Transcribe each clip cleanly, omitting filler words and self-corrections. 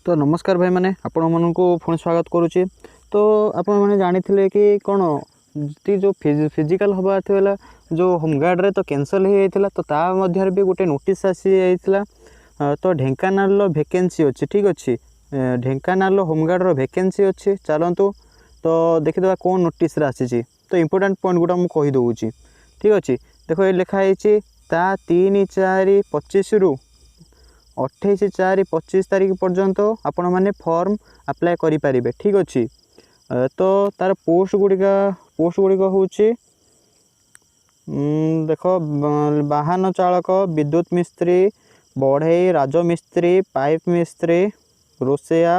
तो नमस्कार भाई मैंने आपण मानक पुणी स्वागत करुच्ची। तो आपण मैंने जानी कि कौन जी जो फिजिकल हबार थी जो होमगार्ड रे तो कैंसल हो जाता तो ता मध्य भी गोटे नोटिस आसी जाता। तो ढेंकानाल वैकेंसी अच्छी ठीक अच्छे ढेंकानाल होमगार्ड रो वैकेंसी अच्छी चलतु तो देखीदे कौन नोटिस आसी। तो इंपोर्टाट पॉइंट गुड़ा मुझे कहीदे ठीक अच्छे। देखो ये लिखाई ता 3/4/25 रु 28/4/25 तारीख पर्यंत आपण मैंने फॉर्म अप्लाई करें ठीक अच्छे। तो तार पोस्ट गुड़िक हूँ देख वाहन चालक, विद्युत मिस्त्री, बढ़ई, राजमिस्त्री, पाइप मिस्त्री, रोसैया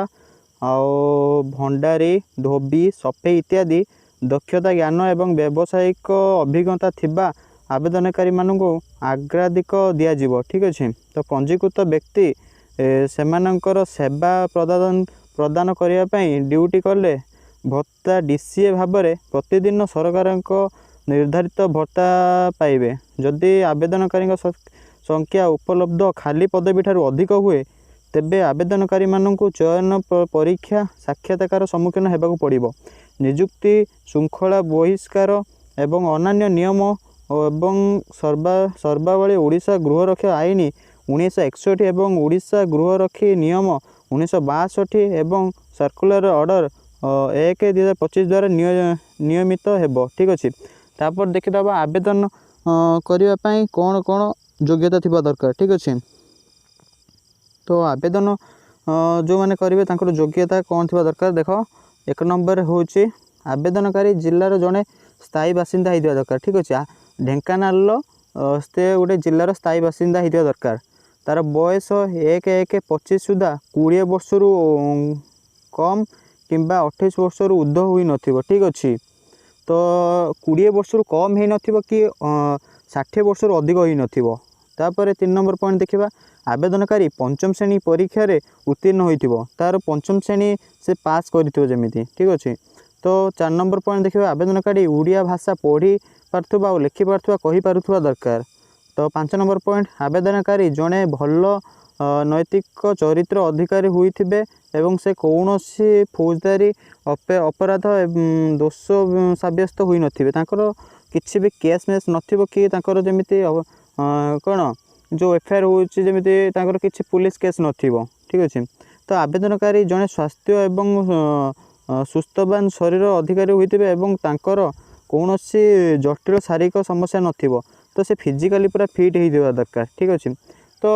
आउ भंडारी, धोबी, सफेई इत्यादि दक्षता ज्ञान एवं व्यावसायिक अभिज्ञता थिबा आवेदनकारी मानक अग्राधिक दिज्व ठीक अच्छे। तो पंजीकृत व्यक्ति सेमानंकर सेवा प्रदान करने ड्यूटी कले भत्ता डीसीए भाव में प्रतिदिन सरकार निर्धारित भत्ता पाइबे। जदि आवेदनकारी संख्या उपलब्ध खाली पदवी ठारू अधिक हुए तेबे आवेदनकारी मानक चयन परीक्षा साक्षात्कार सम्मुखीन होगा पड़ो। निजुक्ति श्रृंखला बहिष्कार एवं अन्य नियम एवं सर्वावली ओडिशा गृहरक्षा आईन 1961 एवं ओडिशा गृहरक्षी नियम 1962 एवं सर्कुलर ऑर्डर 1/2025 द्वारा नियमित हेब ठीक अच्छे। तापर देखीदबा आवेदन करने कौन कौन योग्यता थिबा दरकार ठीक अच्छे। तो आवेदन जो मैंने करेंगे तांकर योग्यता कौन थिबा दरकार देख एक नंबर हूँ आवेदनकारी जिलार जड़े स्थायी बासिंदा होता दरकार ठीक अच्छे। ढेंकानाल से गोटे जिलार स्थायी बासिंदा होता दरकार। तार बयस 1/1/25 सुधा 20 वर्ष रु कम किंबा 28 वर्ष रु ऊर्ध्व हुई नथिबो ठीक अच्छे। तो 20 वर्ष रु कम हो नथिबो कि 60 वर्ष रु अधिक होई नथिबो। तापर 3 नंबर पॉइंट देखिबा आवेदनकारी पंचम श्रेणी परीक्षा रे उत्तीर्ण होइथिबो तार पंचम श्रेणी से पास करिथिबो जेमिति ठीक अच्छे। तो 4 नंबर पॉइंट देखिबा आवेदनकारी उड़िया भाषा पढ़ी पार्थुबा और लिखि पार्थुबा कहि पारुथुबा दरकार। तो 5 नंबर पॉइंट आवेदनकारी जड़े भल नैतिक चरित्र अधिकारी होइथिबे एवं से कौनसी फौजदारी अपराध दोष सब्यस्त होई नथिबे तांकर किछि भी केस मेस नथिबो कि तांकर जेमिति कौन जो एफआईआर होउछि जेमिति तांकर किछि पुलिस केस नथिबो ठीक अच्छे। तो आवेदनकारी जड़े स्वास्थ्य एवं सुस्थवान शरीर अधिकारी होइथिबे एवं तांकर कौनसी जटिल शारीरिक समस्या नथिबो तो से फिजिकली पूरा फिट होइथिबा दरकार ठीक अच्छे। तो